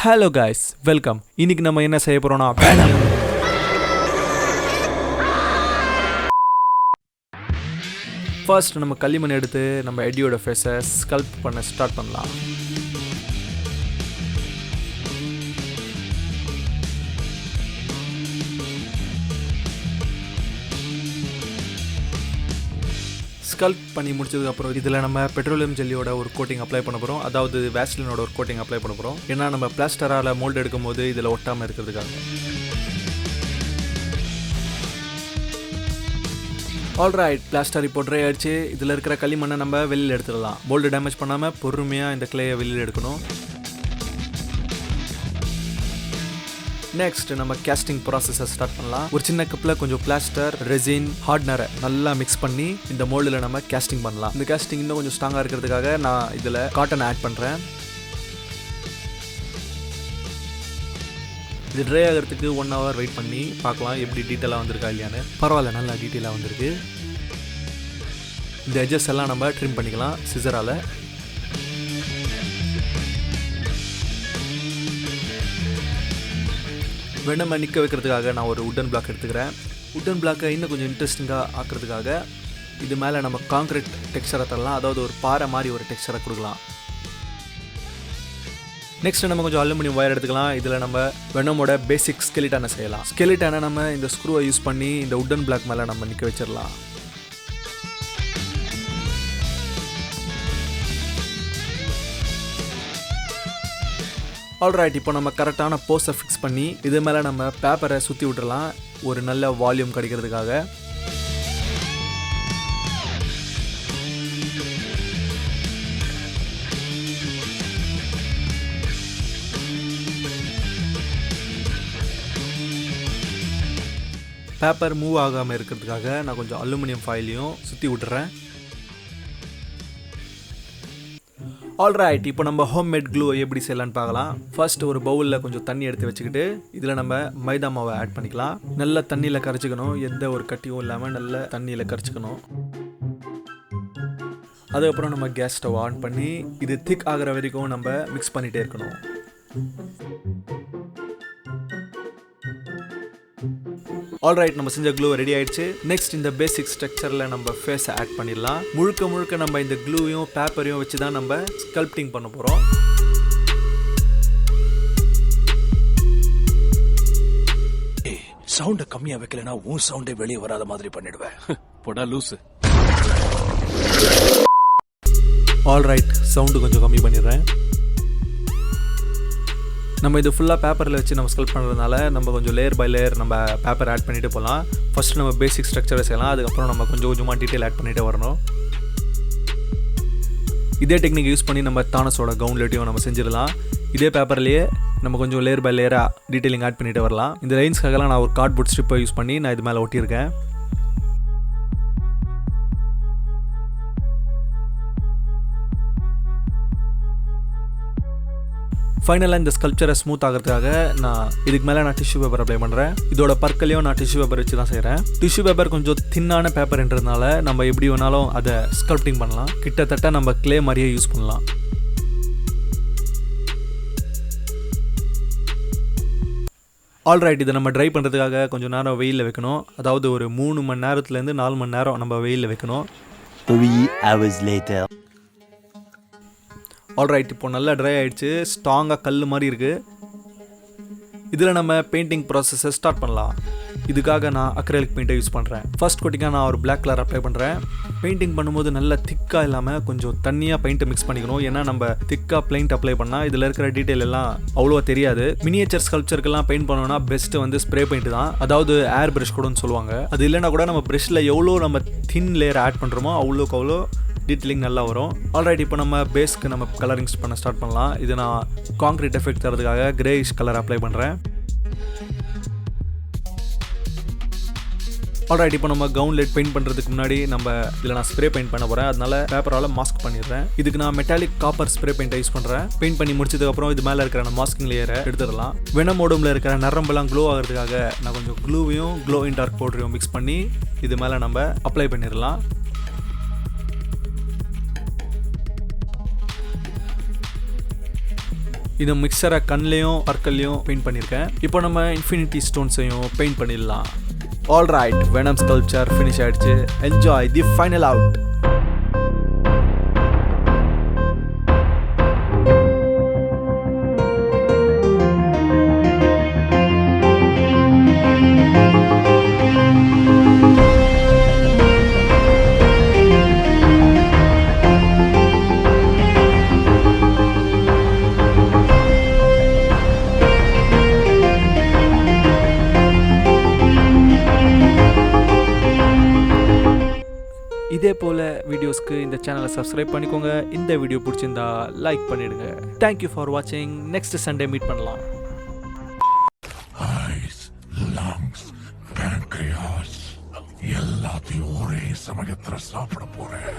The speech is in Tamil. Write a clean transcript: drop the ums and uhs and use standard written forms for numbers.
Hello guys, welcome. இன்னைக்கு நம்ம என்ன செய்ய போறோம்னா VENOM. ஃபர்ஸ்ட் நம்ம களிமண் எடுத்து நம்ம எடியோட ஃபேஸை ஸ்கல்ப்ட் பண்ண ஸ்டார்ட் பண்ணலாம். ஸ்கல்ப் பண்ணி முடிச்சதுக்கப்புறம் இதில் நம்ம பெட்ரோலியம் ஜெல்லியோட ஒரு கோட்டிங் அப்ளை பண்ண போகிறோம். அதாவது வேஸ்லினோட ஒரு கோட்டிங் அப்ளை பண்ண போகிறோம். ஏன்னா நம்ம பிளாஸ்டரால் மோல்டு எடுக்கும் போது இதில் ஒட்டாமல் இருக்கிறதுக்காக. ஆல்ரைட், பிளாஸ்டர் இப்போ ட்ரை ஆயிடுச்சு. இதில் இருக்கிற களிமண்ணை நம்ம வெளியில் எடுத்துடலாம். மோல்டு டேமேஜ் பண்ணாமல் பொறுமையாக இந்த கிளேயை வெளியில் எடுக்கணும். நெக்ஸ்ட் நம்ம கேஸ்டிங் ப்ராசஸை ஸ்டார்ட் பண்ணலாம். ஒரு சின்ன கப்பில் கொஞ்சம் பிளாஸ்டர், ரெசின், ஹார்ட்னரை நல்லா மிக்ஸ் பண்ணி இந்த மோல்டில் நம்ம கேஸ்டிங் பண்ணலாம். இந்த கேஸ்டிங் இன்னும் கொஞ்சம் ஸ்ட்ராங்காக இருக்கிறதுக்காக நான் இதில் காட்டன் ஆட் பண்ணுறேன். இது ட்ரை ஆகிறதுக்கு 1 hour வெயிட் பண்ணி பார்க்கலாம் எப்படி டீட்டெயிலாக வந்திருக்கா இல்லையான்னு. பரவாயில்ல, நல்லா டீட்டெயிலாக வந்திருக்கு. இந்த எட்ஜஸ் எல்லாம் நம்ம ட்ரிம் பண்ணிக்கலாம் சிசரால். வெனமை நிற்க வைக்கிறதுக்காக நான் ஒரு உட்டன் பிளாக் எடுத்துக்கிறேன். உட்டன் பிளாக்கை இன்னும் கொஞ்சம் இன்ட்ரெஸ்டிங்காக ஆக்கிறதுக்காக இது மேலே நம்ம கான்க்ரீட் டெக்ஸ்சரை தரலாம். அதாவது ஒரு பாறை மாதிரி ஒரு டெக்ஸ்சரை கொடுக்கலாம். நெக்ஸ்ட் நம்ம கொஞ்சம் அலுமினியம் வயர் எடுத்துக்கலாம். இதில் நம்ம வெனமோட பேசிக் ஸ்கெலிட்டானை செய்யலாம். ஸ்கெலிட்டானை நம்ம இந்த ஸ்க்ரூவை யூஸ் பண்ணி இந்த உட்டன் பிளாக் மேலே நம்ம நிற்க வச்சிடலாம். ஆல்ரைட், இப்போ நம்ம கரெக்டான போஸை ஃபிக்ஸ் பண்ணி இது மேலே நம்ம பேப்பரை சுற்றி விட்டுறலாம் ஒரு நல்ல வால்யூம் கிடைக்கிறதுக்காக. பேப்பர் மூவ் ஆகாமல் இருக்கிறதுக்காக நான் கொஞ்சம் அலுமினியம் ஃபாயிலையும் சுற்றி விட்டுறேன். ஆல்ரைட், இப்போ நம்ம ஹோம்மேட் க்ளூ எப்படி செய்யலான்னு பார்க்கலாம். ஃபர்ஸ்ட் ஒரு பவுலில் கொஞ்சம் தண்ணி எடுத்து வச்சுக்கிட்டு இதில் நம்ம மைதா மாவை ஆட் பண்ணிக்கலாம். நல்ல தண்ணியில் கரைச்சிக்கணும். எந்த ஒரு கட்டியும் இல்லாமல் நல்ல தண்ணியில் கரைச்சிக்கணும். அதுக்கப்புறம் நம்ம கேஸ் ஸ்டவ் ஆன் பண்ணி இது திக் ஆகிற வரைக்கும் நம்ம மிக்ஸ் பண்ணிகிட்டே இருக்கணும். ஆல்ரைட், நம்ம செஞ்ச க்ளூ ரெடி ஆயிடுச்சு. நெக்ஸ்ட் இந்த பேசிக் ஸ்ட்ரக்சரில் நம்ம ஃபேஸை ஆட் பண்ணிடலாம். முழுக்க நம்ம இந்த க்ளூவையும் பேப்பரையும் வச்சு தான் நம்ம ஸ்கல்ப்டிங் பண்ண போகிறோம். சவுண்டை கம்மியாக வைக்கலனா உன் சவுண்டே வெளியே வராத மாதிரி பண்ணிடுவேன். போடா லூசு. ஆல்ரைட், சவுண்டு கொஞ்சம் கம்மி பண்ணிடுறேன். நம்ம இது ஃபுல்லாக பேப்பரில் வச்சு நம்ம ஸ்கல்ப் பண்ணுறதுனால நம்ம கொஞ்சம் லேயர் பை லேயர் நம்ம பேப்பர் ஆட் பண்ணிட்டு போகலாம். ஃபர்ஸ்ட் நம்ம பேசிக் ஸ்ட்ரக்சரை செய்யலாம். அதுக்கப்புறம் நம்ம கொஞ்சம் கொஞ்சமாக டீட்டெயில் ஆட் பண்ணிகிட்டே வரணும். இதே டெக்னிக் யூஸ் பண்ணி நம்ம தானஸோட கவுன்லெட்டையும் நம்ம செஞ்சிடலாம். இதே பேப்பர்லேயே நம்ம கொஞ்சம் லேயர் பை லேயராக டீட்டெயிலிங் ஆட் பண்ணிகிட்டே வரலாம். இந்த லைன்ஸ்க்காகலாம் நான் ஒரு கார்ட்போர்ட் ஸ்ட்ரிப்பை யூஸ் பண்ணி நான் இது மேலே ஒட்டியிருக்கேன். ஃபைனலாக இந்த ஸ்கல்ப்சரை ஸ்மூத் ஆகிறதுக்காக நான் இதுக்கு மேலே நான் டிஷ்யூ பேப்பர் அப்ளை பண்ணுறேன். இதோட பற்களையும் நான் டிஷ்யூ பேப்பர் வச்சு தான் செய்கிறேன். டிஷ்யூ பேப்பர் கொஞ்சம் தின்னான பேப்பர்ன்றதுனால நம்ம எப்படி வேணாலும் அதை ஸ்கல்ப்டிங் பண்ணலாம். கிட்டத்தட்ட நம்ம கிளே மாதிரியே யூஸ் பண்ணலாம். ஆல்ரைட், இதை நம்ம ட்ரை பண்ணுறதுக்காக கொஞ்சம் நேரம் வெயிலில் வைக்கணும். அதாவது ஒரு 3 மணி நேரத்துலேருந்து 4 மணி நேரம் நம்ம வெயிலில் வைக்கணும். 3 hours later. ஆல்ரைட், இப்போ நல்லா ட்ரை ஆகிடுச்சு. ஸ்ட்ராங்காக கல் மாதிரி இருக்குது. இதில் நம்ம பெயிண்டிங் ப்ராசஸை ஸ்டார்ட் பண்ணலாம். இதுக்காக நான் அக்ரிலிக் பெயிண்ட்டை யூஸ் பண்ணுறேன். ஃபர்ஸ்ட் கோட்டிங்காக நான் ஒரு பிளாக் கலர் அப்ளை பண்ணுறேன். பெயிண்டிங் பண்ணும்போது நல்லா திக்காக இல்லாமல் கொஞ்சம் தண்ணியாக பெயிண்ட்டை மிக்ஸ் பண்ணிக்கணும். ஏன்னா நம்ம திக்காக பெயிண்ட் அப்ளை பண்ணால் இதில் இருக்கிற டீட்டெயில் எல்லாம் அவ்வளோவா தெரியாது. மினியேச்சர் ஸ்கல்ப்சருக்கெல்லாம் பெயிண்ட் பண்ணோன்னா பெஸ்ட்டு வந்து ஸ்ப்ரே பெயிண்ட் தான். அதாவது ஏர் ப்ரஷ் கூடன்னு சொல்லுவாங்க. அது இல்லைனா கூட நம்ம ப்ரஷ்ஷில் எவ்வளோ நம்ம தின் லேயர் ஆட் பண்ணுறோமோ அவ்வளோக்கு அவ்வளோ டீட்டெயிலிங் நல்லா வரும். ஆல்ரைட், இப்போ நம்ம பேஸ்க்கு நம்ம கலரிங்ஸ் பண்ண ஸ்டார்ட் பண்ணலாம். இது நான் கான்க்ரீட் எஃபெக்ட் தரதுக்காக கிரேயிஷ் கலர் அப்ளை பண்ணுறேன். ஆல்ரைட், இப்போ நம்ம கவுன்லெட் பெயிண்ட் பண்ணுறதுக்கு முன்னாடி நம்ம இதில் நான் ஸ்ப்ரே பெயிண்ட் பண்ண போகிறேன். அதனால பேப்பரால் மாஸ்க் பண்ணிடுறேன். இதுக்கு நான் மெட்டாலிக் காப்பர் ஸ்ப்ரே பெயிண்ட்டை யூஸ் பண்ணுறேன். பெயிண்ட் பண்ணி முடிச்சதுக்கப்புறம் இது மேலே இருக்கிற மாஸ்கிங் லேயரை எடுத்துடலாம். வெனம் ஓடமில் இருக்கிற நரம்பெல்லாம் க்ளோ ஆகிறதுக்காக நான் கொஞ்சம் க்ளூவையும் க்ளோ இன் டார்க் பவுடரையும் மிக்ஸ் பண்ணி இது மேலே நம்ம அப்ளை பண்ணிடலாம். இந்த மிக்சரை கண்லேயும் பற்கள்லையும் பெயிண்ட் பண்ணியிருக்கேன். இப்போ நம்ம இன்ஃபினிட்டி ஸ்டோன்ஸையும் பெயிண்ட் பண்ணிடலாம். ஆல்ரைட், வெனம் ஸ்கல்ப்சர் ஃபினிஷ் ஆயிடுச்சு. Enjoy the final out. இதே போல் வீடியோஸ்க்கு இந்த சேனலை சப்ஸ்கிரைப் பண்ணிக்கோங்க. இந்த வீடியோ பிடிச்சிருந்தா லைக் பண்ணிடுங்க. தேங்க்யூ ஃபார் வாட்சிங். நெக்ஸ்ட் சண்டே மீட் பண்ணலாம். ஐஸ், லங்ஸ், பேங்க்ரியாஸ் எல்லாத்தையும் ஒரே சமயத்துல சாப்பிட போறேன்.